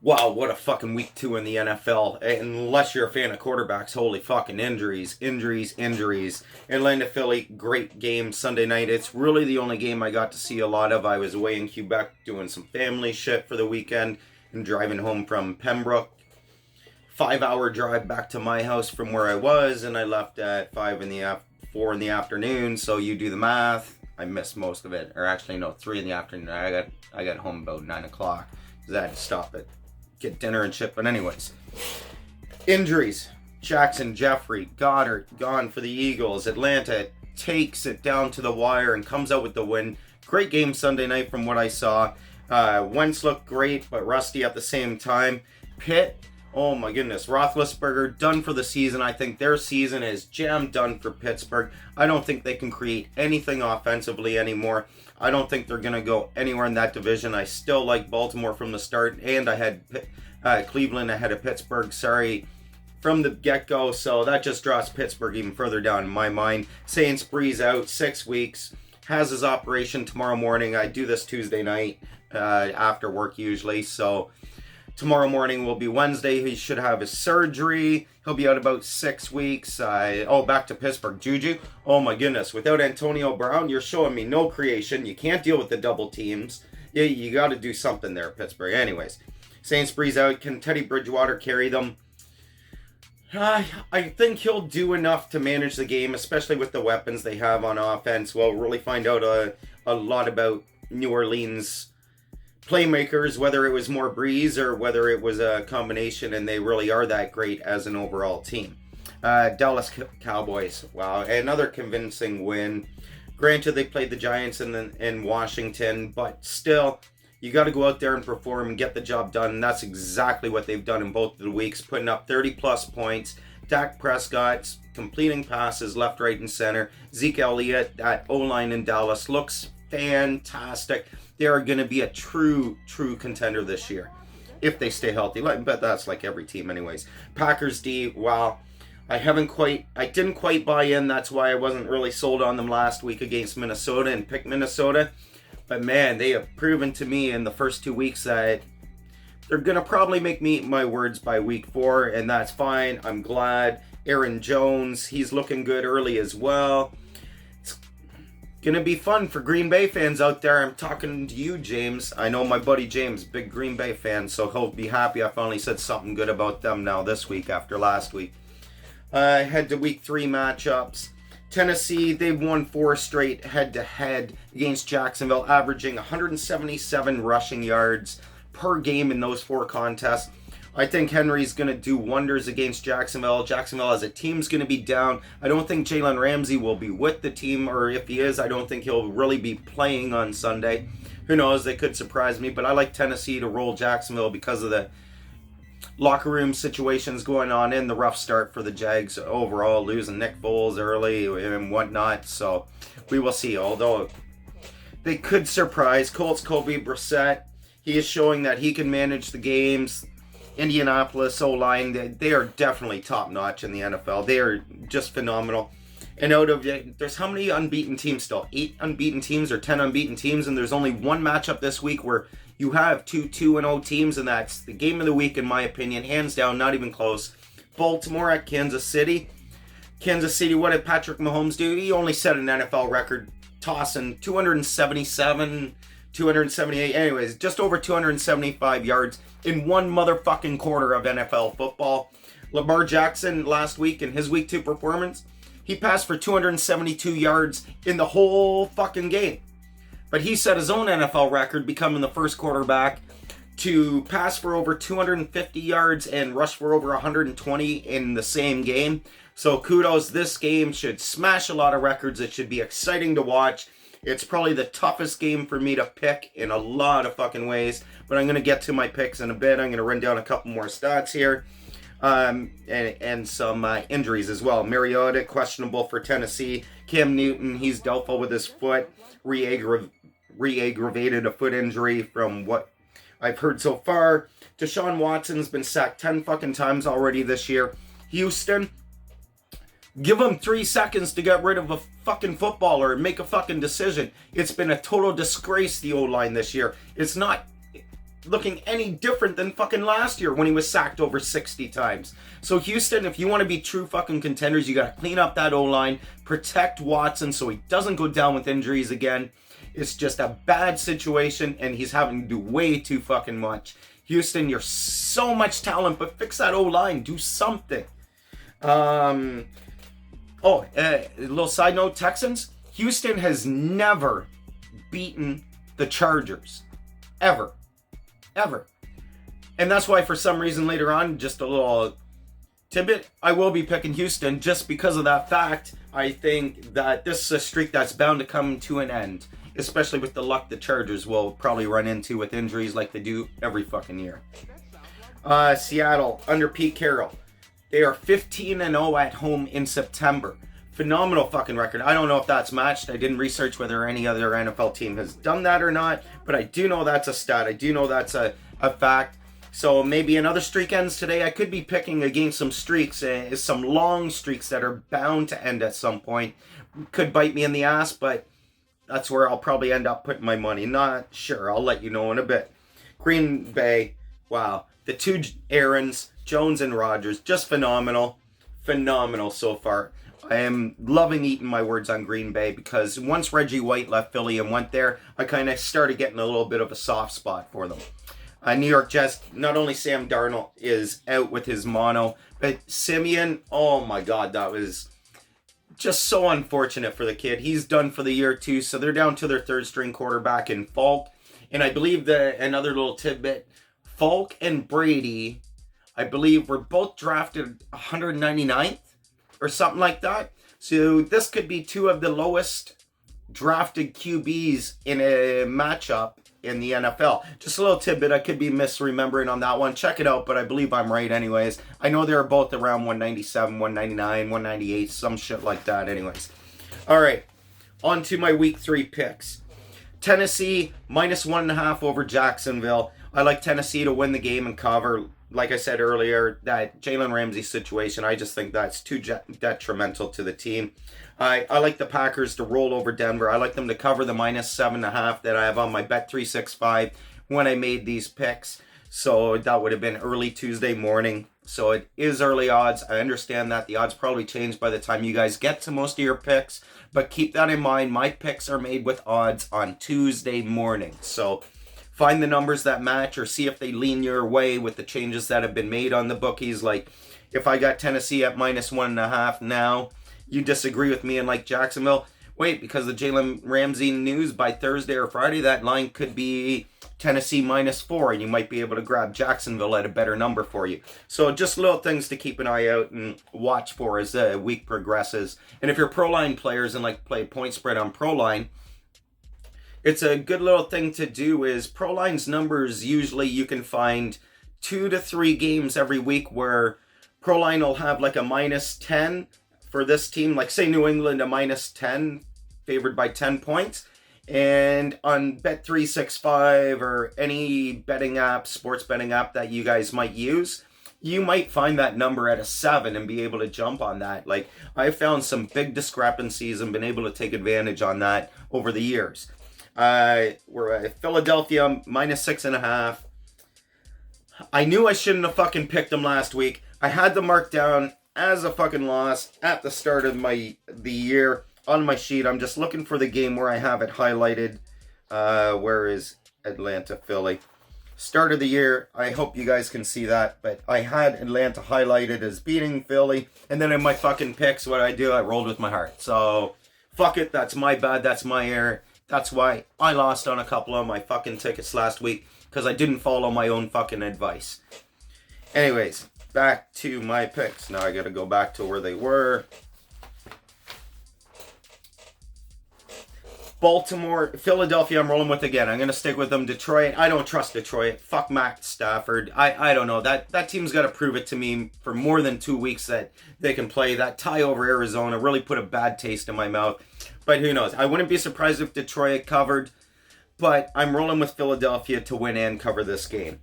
Wow, what a fucking week 2 in the NFL. Unless you're a fan of quarterbacks, holy fucking injuries, injuries, injuries. Atlanta, Philly, great game Sunday night. It's really the only game I got to see a lot of. I was away in Quebec doing some family shit for the weekend and driving home from Pembroke. 5 hour drive back to my house from where I was, and I left at 4 in the afternoon. So you do the math. I missed most of it, or actually no, 3 in the afternoon. I got home about 9 o'clock because I had to stop at get dinner and shit. But anyways, injuries. Jackson, Jeffrey, Goddard gone for the Eagles. Atlanta takes it down to the wire and comes out with the win. Great game Sunday night from what I saw. Wentz looked great, but rusty at the same time. Pitt, oh my goodness, Roethlisberger done for the season. I think their season is jam done for Pittsburgh. I don't think they can create anything offensively anymore. I don't think they're going to go anywhere in that division. I still like Baltimore from the start, and I had Cleveland ahead of Pittsburgh, from the get-go, so that just draws Pittsburgh even further down in my mind. Saints Breeze out 6 weeks, has his operation tomorrow morning. I do this Tuesday night after work usually, so tomorrow morning will be Wednesday. He should have his surgery. He'll be out about 6 weeks. Back to Pittsburgh. Juju. Oh my goodness. Without Antonio Brown, you're showing me no creation. You can't deal with the double teams. You got to do something there, Pittsburgh. Anyways, Saints Breeze out. Can Teddy Bridgewater carry them? I think he'll do enough to manage the game, especially with the weapons they have on offense. We'll really find out a lot about New Orleans playmakers, whether it was more Breeze or whether it was a combination, and they really are that great as an overall team. Dallas Cowboys, wow, another convincing win. Granted, they played the Giants in Washington, but still, you got to go out there and perform and get the job done, and that's exactly what they've done in both of the weeks, putting up 30-plus points. Dak Prescott completing passes left, right, and center. Zeke Elliott, that O-line in Dallas, looks fantastic. They are going to be a true contender this year if they stay healthy. But that's like every team anyways. Packers D, wow. I didn't quite buy in. That's why I wasn't really sold on them last week against Minnesota and picked Minnesota. But man, they have proven to me in the first 2 weeks that they're going to probably make me eat my words by week 4, and that's fine. I'm glad. Aaron Jones, he's looking good early as well. Gonna be fun for Green Bay fans out there. I'm talking to you, James. I know my buddy James, big Green Bay fan, so he'll be happy I finally said something good about them now this week after last week. Head to week 3 matchups. Tennessee, they've won 4 straight head-to-head against Jacksonville, averaging 177 rushing yards per game in those 4 contests. I think Henry's going to do wonders against Jacksonville. Jacksonville as a team's going to be down. I don't think Jalen Ramsey will be with the team, or if he is, I don't think he'll really be playing on Sunday. Who knows? They could surprise me, but I like Tennessee to roll Jacksonville because of the locker room situations going on in the rough start for the Jags overall, losing Nick Foles early and whatnot. So we will see. Although they could surprise. Colts Kobe Brissett, he is showing that he can manage the games. Indianapolis O-line, they are definitely top-notch in the NFL. They are just phenomenal. And there's how many unbeaten teams still? 8 unbeaten teams or 10 unbeaten teams, and there's only one matchup this week where you have 2-2-0 teams, and that's the game of the week, in my opinion. Hands down, not even close. Baltimore at Kansas City. Kansas City, what did Patrick Mahomes do? He only set an NFL record tossing 277, 278, anyways, just over 275 yards in one motherfucking quarter of NFL football. Lamar Jackson last week in his week 2 performance, he passed for 272 yards in the whole fucking game. But he set his own NFL record, becoming the first quarterback to pass for over 250 yards and rush for over 120 in the same game. So kudos, this game should smash a lot of records. It should be exciting to watch. It's probably the toughest game for me to pick in a lot of fucking ways. But I'm going to get to my picks in a bit. I'm going to run down a couple more stats here. And some injuries as well. Mariota, questionable for Tennessee. Cam Newton, he's doubtful with his foot. Re-aggravated a foot injury from what I've heard so far. Deshaun Watson's been sacked 10 fucking times already this year. Houston, give him 3 seconds to get rid of a fucking footballer and make a fucking decision. It's been a total disgrace, the O-line this year. It's not looking any different than fucking last year when he was sacked over 60 times. So Houston, if you want to be true fucking contenders, you got to clean up that O-line, protect Watson so he doesn't go down with injuries again. It's just a bad situation, and he's having to do way too fucking much. Houston, you're so much talent, but fix that O-line. Do something. A little side note, Texans. Houston has never beaten the Chargers. Ever. And that's why for some reason later on, just a little tidbit, I will be picking Houston just because of that fact. I think that this is a streak that's bound to come to an end, especially with the luck the Chargers will probably run into with injuries like they do every fucking year. Seattle, under Pete Carroll. They are 15-0 at home in September. Phenomenal fucking record. I don't know if that's matched. I didn't research whether any other NFL team has done that or not, but I do know that's a stat. I do know that's a fact. So maybe another streak ends today. I could be picking against some streaks, some long streaks that are bound to end at some point. Could bite me in the ass, but that's where I'll probably end up putting my money. Not sure. I'll let you know in a bit. Green Bay. Wow. The two Aarons, Jones and Rodgers, just phenomenal. Phenomenal so far. I am loving eating my words on Green Bay because once Reggie White left Philly and went there, I kind of started getting a little bit of a soft spot for them. New York Jets, not only Sam Darnold is out with his mono, but Simeon, oh my God, that was just so unfortunate for the kid. He's done for the year too, so they're down to their third string quarterback in Falk. And I believe that another little tidbit, Falk and Brady, I believe were both drafted 199th or something like that. So this could be two of the lowest drafted QBs in a matchup in the NFL. Just a little tidbit. I could be misremembering on that one. Check it out, but I believe I'm right anyways. I know they're both around 197, 199, 198, some shit like that anyways. All right, on to my week 3 picks. Tennessee, -1.5 over Jacksonville. I like Tennessee to win the game and cover. Like I said earlier, that Jalen Ramsey situation, I just think that's too detrimental to the team. I like the Packers to roll over Denver. I like them to cover the -7.5 that I have on my Bet365 when I made these picks. So that would have been early Tuesday morning. So it is early odds. I understand that the odds probably change by the time you guys get to most of your picks. But keep that in mind. My picks are made with odds on Tuesday morning. So find the numbers that match or see if they lean your way with the changes that have been made on the bookies. Like if I got Tennessee at -1.5 now, you disagree with me and like Jacksonville, wait, because the Jalen Ramsey news by Thursday or Friday, that line could be Tennessee -4 and you might be able to grab Jacksonville at a better number for you. So just little things to keep an eye out and watch for as the week progresses. And if you're ProLine players and like play point spread on ProLine, it's a good little thing to do. Is ProLine's numbers, usually you can find 2 to 3 games every week where ProLine will have like a -10 for this team, like say New England a -10, favored by 10 points. And on Bet365 or any betting app, sports betting app that you guys might use, you might find that number at a 7 and be able to jump on that. Like I found some big discrepancies and been able to take advantage on that over the years. We're at Philadelphia -6.5. I knew I shouldn't have fucking picked them last week. I had them marked down as a fucking loss at the start of the year on my sheet. I'm just looking for the game where I have it highlighted. Where is Atlanta, Philly? Start of the year. I hope you guys can see that, but I had Atlanta highlighted as beating Philly, and then in my fucking picks, what I do, I rolled with my heart. So fuck it. That's my bad. That's my error. That's why I lost on a couple of my fucking tickets last week, because I didn't follow my own fucking advice. Anyways, back to my picks. Now I gotta go back to where they were. Baltimore, Philadelphia, I'm rolling with again. I'm going to stick with them. Detroit, I don't trust Detroit. Fuck Matt Stafford. I don't know. That team's got to prove it to me for more than 2 weeks that they can play. That tie over Arizona really put a bad taste in my mouth. But who knows? I wouldn't be surprised if Detroit covered. But I'm rolling with Philadelphia to win and cover this game.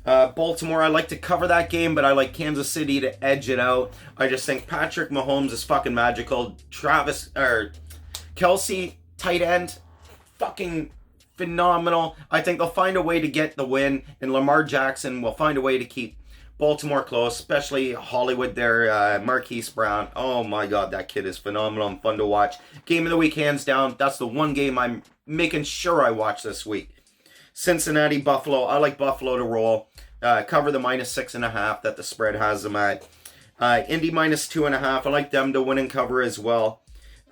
Baltimore, I like to cover that game, but I like Kansas City to edge it out. I just think Patrick Mahomes is fucking magical. Kelsey, tight end, fucking phenomenal. I think they'll find a way to get the win, and Lamar Jackson will find a way to keep Baltimore close, especially Hollywood there, Marquise Brown. Oh my God, that kid is phenomenal and fun to watch. Game of the week, hands down. That's the one game I'm making sure I watch this week. Cincinnati, Buffalo. I like Buffalo to roll. Cover the -6.5 that the spread has them at. Indy -2.5. I like them to win and cover as well.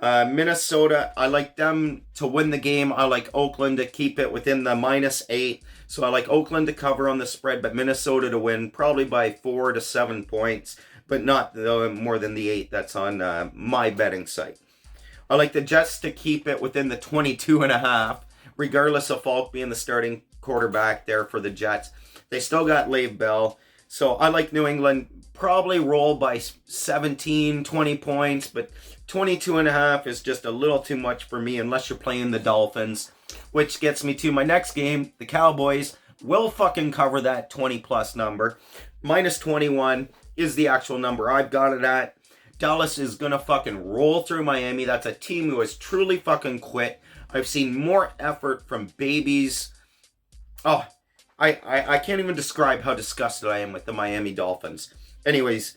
Minnesota, I like them to win the game. I like Oakland to keep it within the -8. So I like Oakland to cover on the spread, but Minnesota to win, probably by 4 to 7 points, but not more than the 8 that's on my betting site. I like the Jets to keep it within the 22.5, regardless of Falk being the starting quarterback there for the Jets. They still got Le'Veon Bell. So I like New England, probably roll by 17, 20 points, but 22.5 is just a little too much for me unless you're playing the Dolphins, which gets me to my next game. The Cowboys will fucking cover that 20 plus number. -21 is the actual number I've got it at. Dallas is gonna fucking roll through Miami. That's a team who has truly fucking quit. I've seen more effort from babies. Oh, I can't even describe how disgusted I am with the Miami Dolphins. Anyways,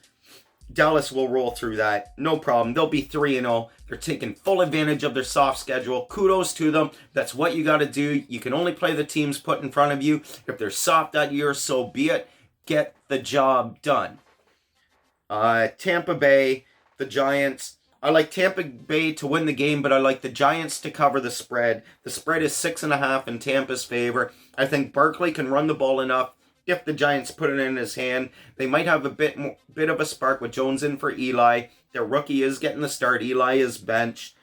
Dallas will roll through that. No problem. They'll be 3-0. They're taking full advantage of their soft schedule. Kudos to them. That's what you got to do. You can only play the teams put in front of you. If they're soft that year, so be it. Get the job done. Tampa Bay, the Giants. I like Tampa Bay to win the game, but I like the Giants to cover the spread. The spread is 6.5 in Tampa's favor. I think Barkley can run the ball enough. If the Giants put it in his hand, they might have a bit of a spark with Jones in for Eli. Their rookie is getting the start. Eli is benched.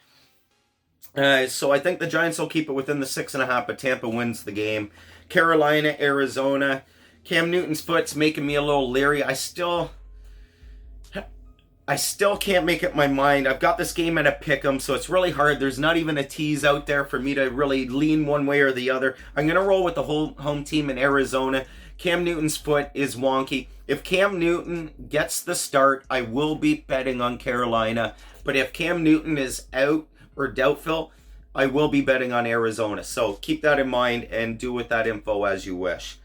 So I think the Giants will keep it within the 6.5, but Tampa wins the game. Carolina, Arizona. Cam Newton's foot's making me a little leery. I still can't make up my mind. I've got this game at a pick'em, so it's really hard. There's not even a tease out there for me to really lean one way or the other. I'm going to roll with the whole home team in Arizona. Cam Newton's foot is wonky. If Cam Newton gets the start, I will be betting on Carolina. But if Cam Newton is out or doubtful, I will be betting on Arizona. So keep that in mind and do with that info as you wish.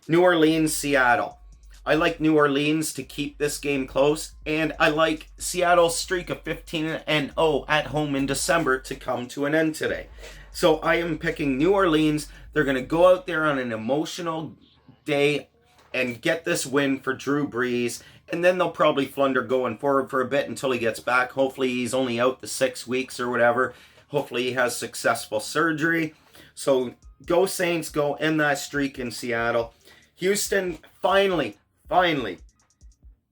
New Orleans, Seattle. I like New Orleans to keep this game close, and I like Seattle's streak of 15-0 at home in December to come to an end today. So I am picking New Orleans. They're going to go out there on an emotional day and get this win for Drew Brees, and then they'll probably flunder going forward for a bit until he gets back. Hopefully he's only out the 6 weeks or whatever. Hopefully he has successful surgery. So go Saints, go end that streak in Seattle. Houston finally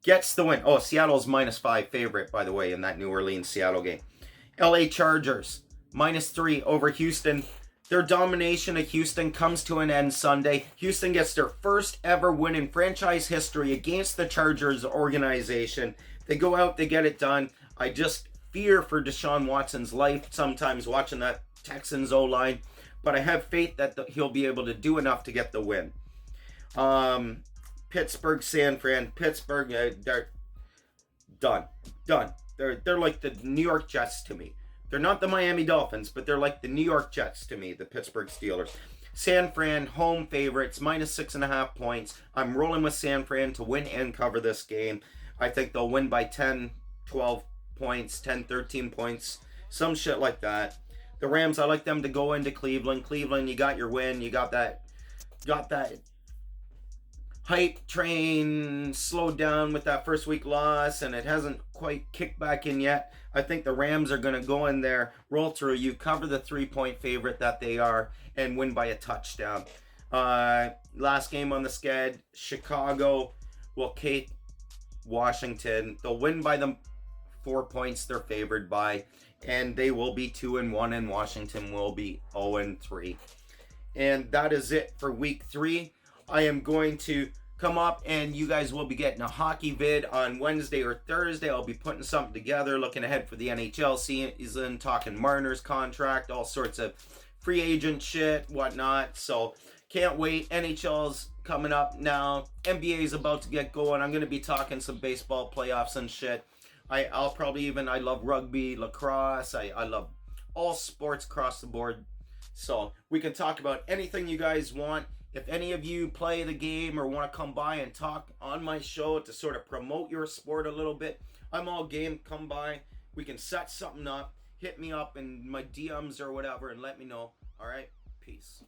gets the win. Oh, Seattle's -5 favorite, by the way, in that New Orleans-Seattle game. LA Chargers, -3 over Houston. Their domination of Houston comes to an end Sunday. Houston gets their first ever win in franchise history against the Chargers organization. They go out, they get it done. I just fear for Deshaun Watson's life sometimes watching that Texans O-line, but I have faith that he'll be able to do enough to get the win. Pittsburgh, San Fran. Pittsburgh, they're done. They're like the New York Jets to me. They're not the Miami Dolphins, but they're like the New York Jets to me, the Pittsburgh Steelers. San Fran, home favorites, -6.5 points. I'm rolling with San Fran to win and cover this game. I think they'll win by 10, 12 points, 10, 13 points, some shit like that. The Rams, I like them to go into Cleveland. Cleveland, you got your win. You got that hype train slowed down with that first week loss, and it hasn't quite kicked back in yet. I think the Rams are going to go in there, roll through you, cover the 3-point favorite that they are, and win by a touchdown. Last game on the sched, Chicago will cake Washington. They'll win by the 4 points they're favored by, and they will be 2-1, and Washington will be 0-3. And that is it for week 3. I am going to come up and you guys will be getting a hockey vid on Wednesday or Thursday. I'll be putting something together, looking ahead for the NHL season, talking Marner's contract, all sorts of free agent shit, whatnot. So can't wait. NHL's coming up now. NBA's about to get going. I'm going to be talking some baseball playoffs and shit. I love rugby, lacrosse. I love all sports across the board. So we can talk about anything you guys want. If any of you play the game or want to come by and talk on my show to sort of promote your sport a little bit, I'm all game. Come by. We can set something up. Hit me up in my DMs or whatever and let me know. All right? Peace.